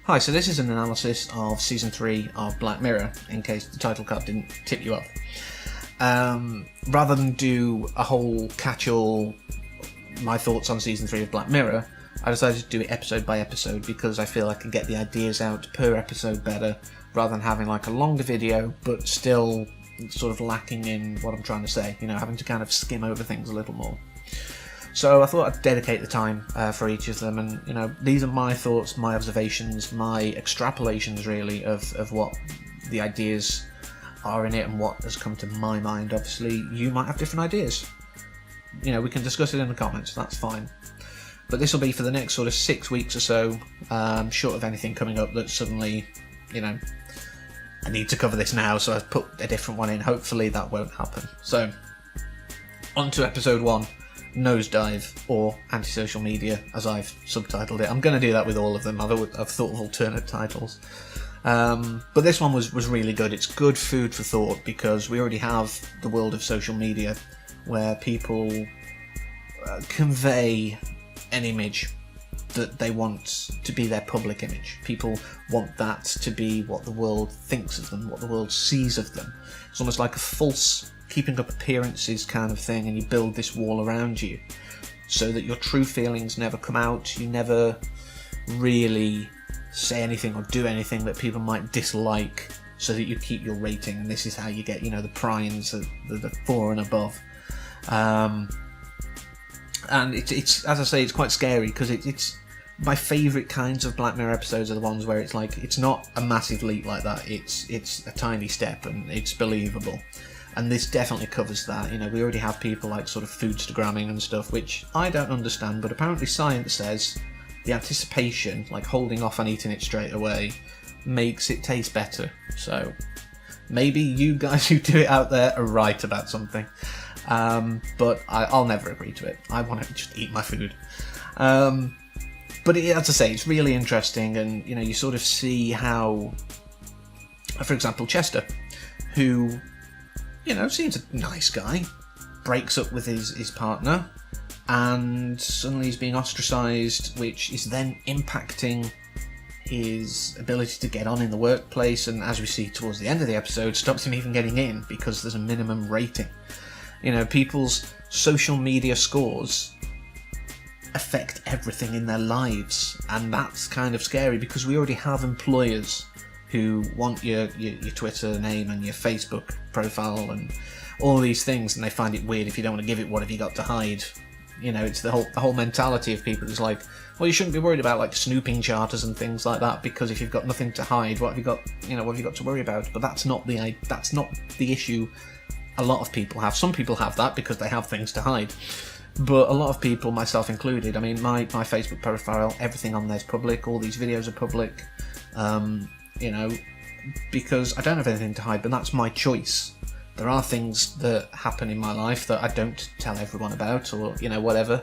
Hi, so this is an analysis of Season 3 of Black Mirror, in case the title card didn't tip you off. Rather than do a whole catch-all, my thoughts on Season 3 of Black Mirror, I decided to do it episode by episode because I feel I can get the ideas out per episode better, rather than having like a longer video, but still sort of lacking in what I'm trying to say, having to kind of skim over things a little more. So I thought I'd dedicate the time for each of them, and these are my thoughts, my observations, my extrapolations really of what the ideas are in it and what has come to my mind. Obviously you might have different ideas, we can discuss it in the comments, that's fine. But this will be for the next sort of 6 weeks or so, short of anything coming up that suddenly, I need to cover this now, so I've put a different one in. Hopefully that won't happen. So on to episode 1. Nosedive, or antisocial media, as I've subtitled it. I'm going to do that with all of them. I've thought of alternate titles, but this one was really good. It's good food for thought because we already have the world of social media where people convey an image that they want to be their public image. People want that to be what the world thinks of them, what the world sees of them. It's almost like a false keeping up appearances kind of thing, and you build this wall around you so that your true feelings never come out. You never really say anything or do anything that people might dislike, so that you keep your rating, and this is how you get the prinds, the 4 and above. And it's as I say, it's quite scary because it's my favourite kinds of Black Mirror episodes are the ones where it's like, it's not a massive leap like that, it's a tiny step and it's believable. And this definitely covers that. We already have people like sort of foodstagramming and stuff, which I don't understand, but apparently science says the anticipation, like holding off on eating it straight away, makes it taste better. So maybe you guys who do it out there are right about something, but I'll never agree to it. I want to just eat my food. But as I say, it's really interesting, and you sort of see how, for example, Chester, who seems a nice guy, breaks up with his partner, and suddenly he's being ostracised, which is then impacting his ability to get on in the workplace, and as we see towards the end of the episode, stops him even getting in because there's a minimum rating. People's social media scores affect everything in their lives, and that's kind of scary because we already have employers who want your Twitter name and your Facebook profile and all these things, and they find it weird if you don't want to give it. What have you got to hide? It's the whole mentality of people is like, well, you shouldn't be worried about like snooping charters and things like that, because if you've got nothing to hide, what have you got? What have you got to worry about? But that's not the issue. A lot of people have. Some people have that because they have things to hide. But a lot of people, myself included, I mean, my Facebook profile, everything on there is public. All these videos are public. Because I don't have anything to hide, but that's my choice. There are things that happen in my life that I don't tell everyone about, or whatever,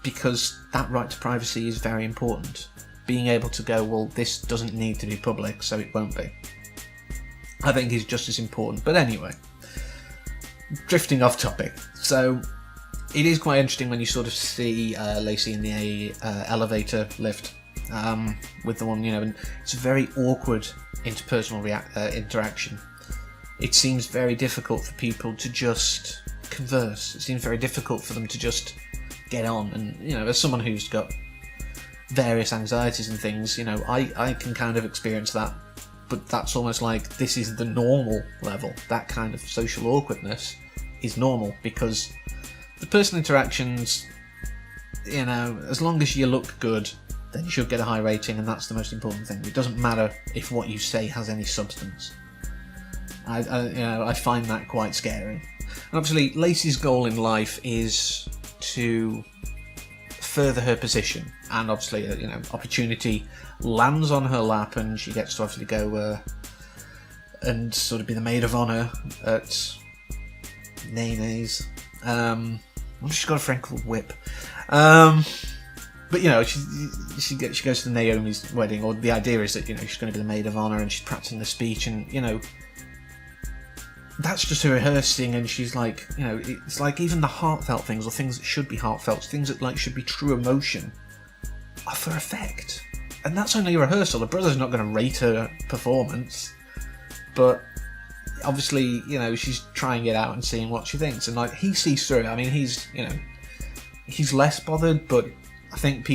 because that right to privacy is very important. Being able to go, well, this doesn't need to be public, so it won't be, I think is just as important. But anyway, drifting off topic. So it is quite interesting when you sort of see Lacy in the elevator lift with the one, and it's a very awkward interpersonal interaction. It seems very difficult for people to just converse. It seems very difficult for them to just get on. And, as someone who's got various anxieties and things, I can kind of experience that. But that's almost like this is the normal level. That kind of social awkwardness is normal because the personal interactions, as long as you look good, then you should get a high rating, and that's the most important thing. It doesn't matter if what you say has any substance. I find that quite scary. And obviously, Lacy's goal in life is to further her position, and obviously, opportunity lands on her lap, and she gets to obviously go and sort of be the maid of honour at Nene's. She's got a friend called Whip. But, you know, she goes to Naomi's wedding, or the idea is that, you know, she's going to be the maid of honour and she's practicing the speech, and, you know, that's just her rehearsing, and she's like, you know, it's like even the heartfelt things, or things that should be heartfelt, things that, like, should be true emotion, are for effect. And that's only a rehearsal. The brother's not going to rate her performance, but obviously, you know, she's trying it out and seeing what she thinks, and, like, he sees through it. I mean, he's, you know, he's less bothered, but I think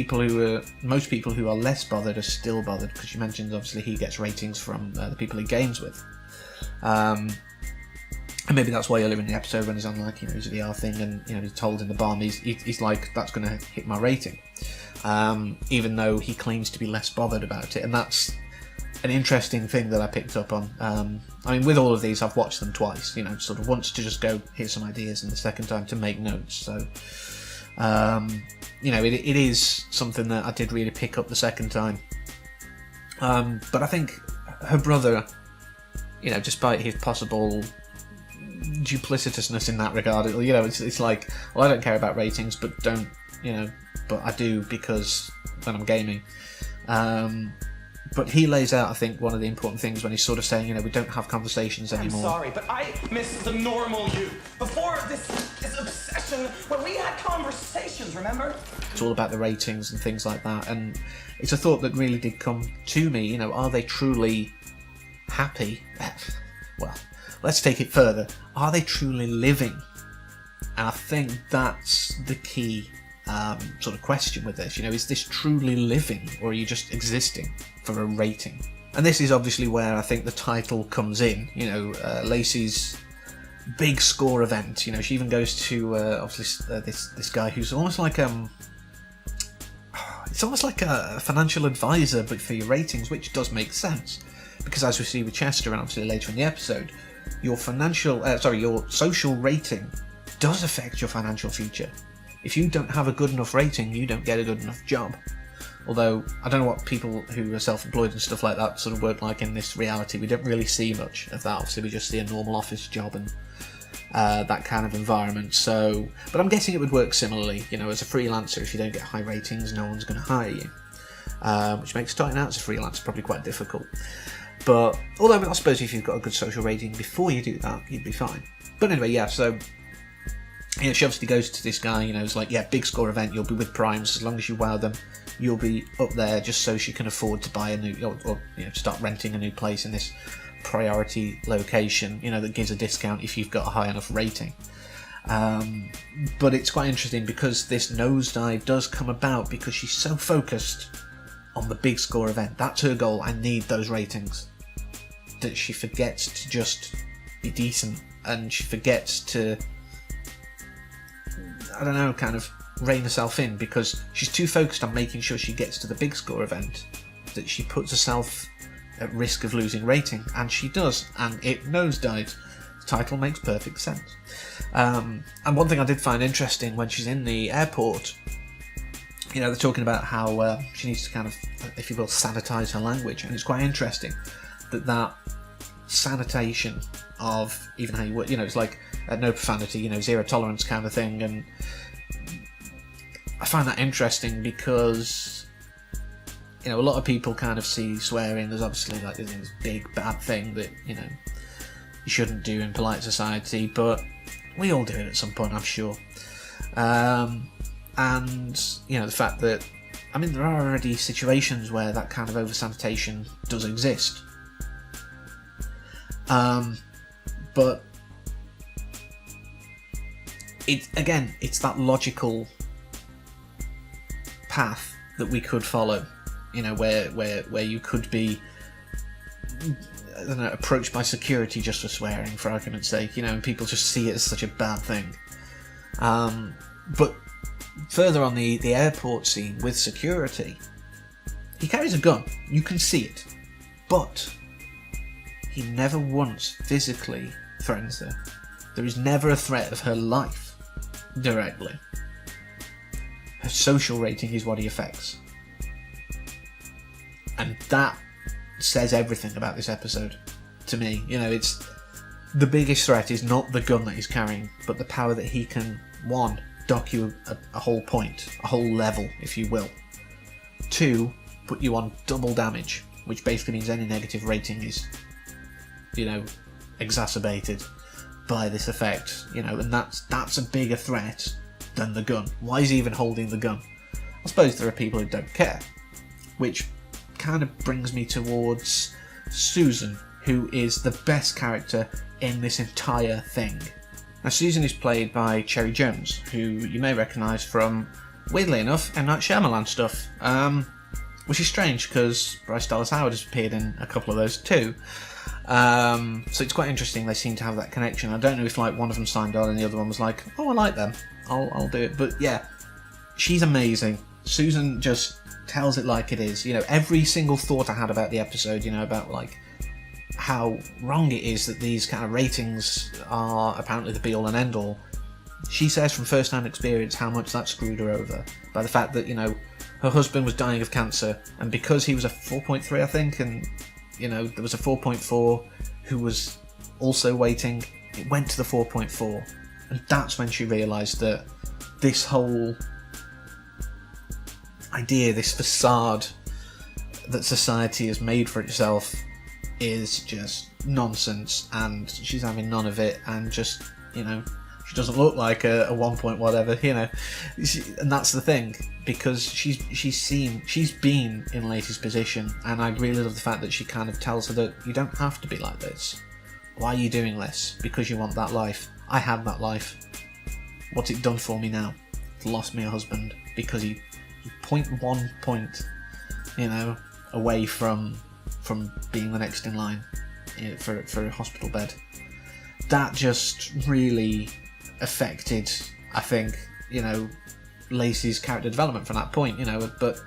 most people who are less bothered are still bothered, because you mentioned obviously he gets ratings from the people he games with, and maybe that's why earlier in the episode when he's on, like, you know, his VR thing, and, you know, he's told in the bomb, he's like, that's going to hit my rating, even though he claims to be less bothered about it. And that's an interesting thing that I picked up on. I mean, with all of these, I've watched them twice, you know, sort of once to just go, here's some ideas, and the second time to make notes. So you know, it is something that I did really pick up the second time. But I think her brother, you know, despite his possible duplicitousness in that regard, you know, it's like, well, I don't care about ratings, but I do because when I'm gaming. But he lays out, I think, one of the important things when he's sort of saying, you know, we don't have conversations anymore. I'm sorry, but I miss the normal you. Before this obsession, when we had conversations, remember? It's all about the ratings and things like that. And it's a thought that really did come to me, you know, are they truly happy? Well, let's take it further. Are they truly living? And I think that's the key sort of question with this. You know, is this truly living, or are you just existing for a rating? And this is obviously where I think the title comes in. You know, Lacy's big score event. You know, she even goes to obviously this guy who's almost like it's almost like a financial advisor, but for your ratings, which does make sense, because as we see with Chester, and obviously later in the episode, your social rating does affect your financial future. If you don't have a good enough rating, you don't get a good enough job. Although, I don't know what people who are self-employed and stuff like that sort of work like in this reality. We don't really see much of that. Obviously, we just see a normal office job and that kind of environment. So, but I'm guessing it would work similarly. You know, as a freelancer, if you don't get high ratings, no one's going to hire you. Which makes starting out as a freelancer probably quite difficult. But, although I suppose if you've got a good social rating before you do that, you'd be fine. But anyway, yeah, so... You know, she obviously goes to this guy, you know, it's like, yeah, big score event, you'll be with primes, as long as you wow them, you'll be up there, just so she can afford to buy a new, or you know, start renting a new place in this priority location, you know, that gives a discount if you've got a high enough rating. But it's quite interesting because this nosedive does come about because she's so focused on the big score event. That's her goal, I need those ratings, that she forgets to just be decent, and she forgets to, I don't know, kind of rein herself in, because she's too focused on making sure she gets to the big score event that she puts herself at risk of losing rating, and she does, and it nosedives. The title makes perfect sense. And one thing I did find interesting when she's in the airport, you know, they're talking about how she needs to kind of, if you will, sanitize her language, and it's quite interesting that sanitation of even how you work, you know, it's like no profanity, you know, zero tolerance kind of thing. And I find that interesting because, you know, a lot of people kind of see swearing as obviously like this big bad thing that, you know, you shouldn't do in polite society, but we all do it at some point, I'm sure. And, you know, the fact that, I mean, there are already situations where that kind of over-sanitation does exist. But it's that logical path that we could follow, you know, where you could be, I don't know, approached by security just for swearing, for argument's sake, you know, and people just see it as such a bad thing. But further on the airport scene with security, he carries a gun, you can see it, but he never once physically threatens her. There is never a threat of her life directly. Her social rating is what he affects. And that says everything about this episode. to me. You know, it's the biggest threat is not the gun that he's carrying, but the power that he can, one, dock you a whole point, a whole level, if you will. Two, put you on double damage, which basically means any negative rating is, you know, exacerbated by this effect, you know, and that's a bigger threat than the gun. Why is he even holding the gun? I suppose there are people who don't care, which kind of brings me towards Susan, who is the best character in this entire thing. Now, Susan is played by Cherry Jones, who you may recognise from, weirdly enough, M. Night Shyamalan stuff, which is strange because Bryce Dallas Howard has appeared in a couple of those too. So it's quite interesting. They seem to have that connection. I don't know if like one of them signed on and the other one was like, "Oh, I like them. I'll do it." But yeah, she's amazing. Susan just tells it like it is. You know, every single thought I had about the episode, you know, about like how wrong it is that these kind of ratings are apparently the be-all and end-all. She says from first-hand experience how much that screwed her over by the fact that, you know, her husband was dying of cancer, and because he was a 4.3, I think, and, you know, there was a 4.4 who was also waiting, it went to the 4.4, and that's when she realised that this whole idea, this facade that society has made for itself is just nonsense, and she's having none of it, and just, you know, she doesn't look like a 1 point whatever, you know, and that's the thing, because she's been in Lacy's position, and I really love the fact that she kind of tells her that you don't have to be like this. Why are you doing this? Because you want that life. I had that life. What's it done for me now? It's lost me a husband because he 0.1 point, you know, away from being the next in line, you know, for a hospital bed. That just really affected, I think, you know, Lacy's character development from that point, you know. But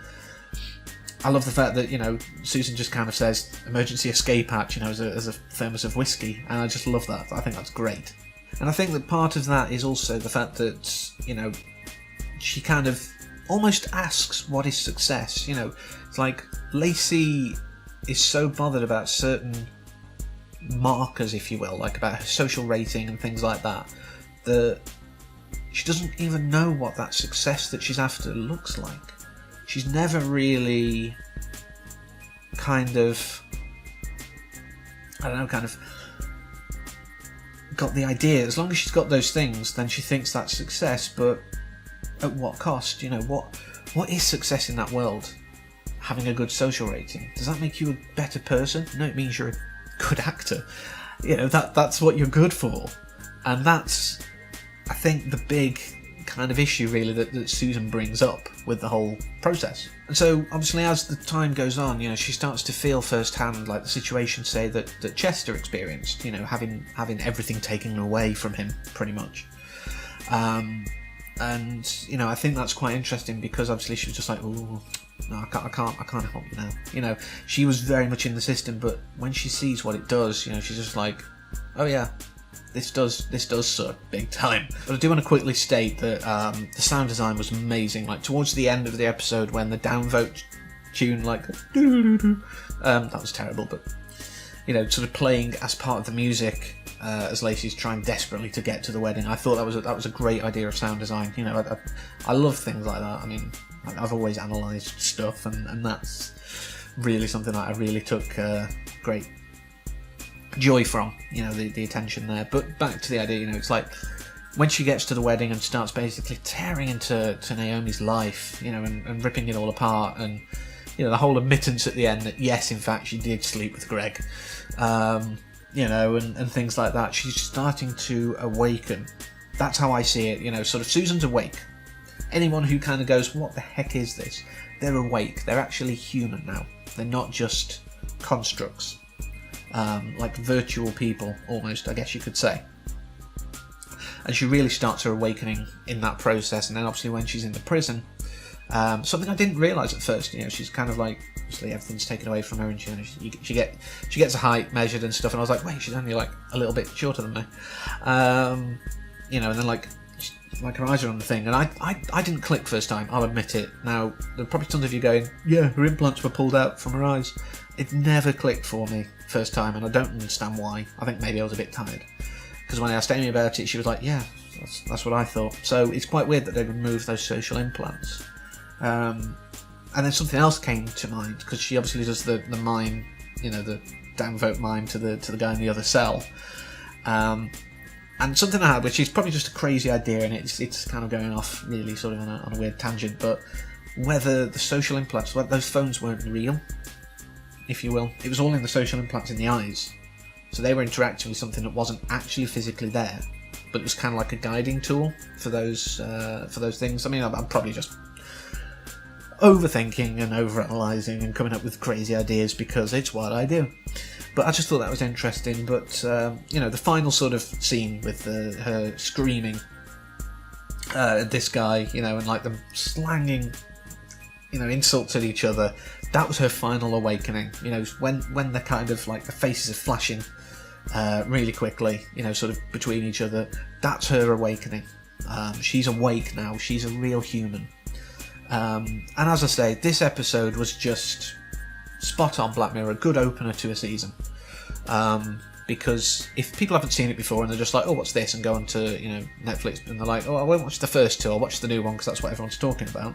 I love the fact that, you know, Susan just kind of says emergency escape hatch, you know, as a thermos of whiskey, and I just love that. I think that's great. And I think that part of that is also the fact that, you know, she kind of almost asks what is success, you know. It's like Lacy is so bothered about certain markers, if you will, like about her social rating and things like that, that she doesn't even know what that success that she's after looks like. She's never really kind of, I don't know, kind of got the idea. As long as she's got those things, then she thinks that's success, but at what cost? You know, what is success in that world? Having a good social rating. Does that make you a better person? No, it means you're a good actor. You know, that's what you're good for. And that's, I think, the big kind of issue really that Susan brings up with the whole process. And so obviously as the time goes on, you know, she starts to feel firsthand like the situation, say, that Chester experienced, you know, having everything taken away from him pretty much. And, you know, I think that's quite interesting because obviously she was just like, ooh, no, I can't help you now. You know, she was very much in the system, but when she sees what it does, you know, she's just like, oh yeah, this does suck big time. But I do want to quickly state that the sound design was amazing. Like towards the end of the episode, when the downvote tune, like, that was terrible, but, you know, sort of playing as part of the music as Lacy's trying desperately to get to the wedding. I thought that was a great idea of sound design. You know, I love things like that. I mean, I've always analysed stuff, and that's really something that I really took great joy from, you know, the attention there. But back to the idea, you know, it's like when she gets to the wedding and starts basically tearing into Naomi's life, you know, and ripping it all apart, and, you know, the whole admittance at the end that yes, in fact, she did sleep with Greg, you know, and things like that. She's starting to awaken. That's how I see it, you know, sort of Susan's awake. Anyone who kind of goes, what the heck is this? They're awake. They're actually human now. They're not just constructs. Like virtual people, almost, I guess you could say. And she really starts her awakening in that process. And then obviously when she's in the prison, something I didn't realise at first, you know, she's kind of like, obviously everything's taken away from her, and she gets a height measured and stuff, and I was like, wait, she's only like a little bit shorter than me. You know, and then like her eyes are on the thing, and I didn't click first time, I'll admit it. Now, there are probably tons of you going, yeah, her implants were pulled out from her eyes. It never clicked for me first time, and I don't understand why. I think maybe I was a bit tired. Because when I asked Amy about it, she was like, yeah, that's what I thought. So it's quite weird that they removed those social implants. And then something else came to mind, because she obviously does the mime, the downvote mime to the guy in the other cell. And something I had, which is probably just a crazy idea, and it's kind of going off really sort of on a weird tangent, but whether the social implants, those phones weren't real, if you will. It was all in the social implants in the eyes. So they were interacting with something that wasn't actually physically there, but it was kind of like a guiding tool for those things. I mean, I'm probably just overthinking and overanalyzing and coming up with crazy ideas because it's what I do. But I just thought that was interesting. But the final sort of scene with her screaming at this guy, and like them slanging, insults at each other. That was her final awakening. When they're kind of like the faces are flashing really quickly, sort of between each other. That's her awakening. She's awake now. She's a real human. And as I say, this episode was just spot on Black Mirror, a good opener to a season. Because if people haven't seen it before and they're just like, oh, what's this? And go onto Netflix and they're like, oh, I won't watch the first two, I'll watch the new one because that's what everyone's talking about.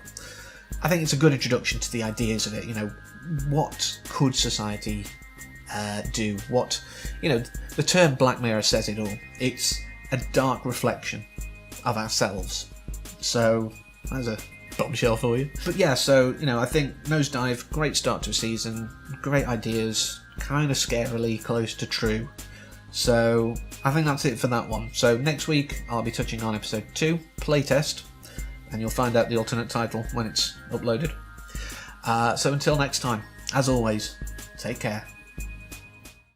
I think it's a good introduction to the ideas of it. What could society do? What, the term Black Mirror says it all. It's a dark reflection of ourselves. So, there's a bombshell for you. But yeah, so, I think Nosedive, great start to a season, great ideas, kind of scarily close to true. So, I think that's it for that one. So, next week, I'll be touching on episode 2, Playtest, and you'll find out the alternate title when it's uploaded. So, until next time, as always, take care.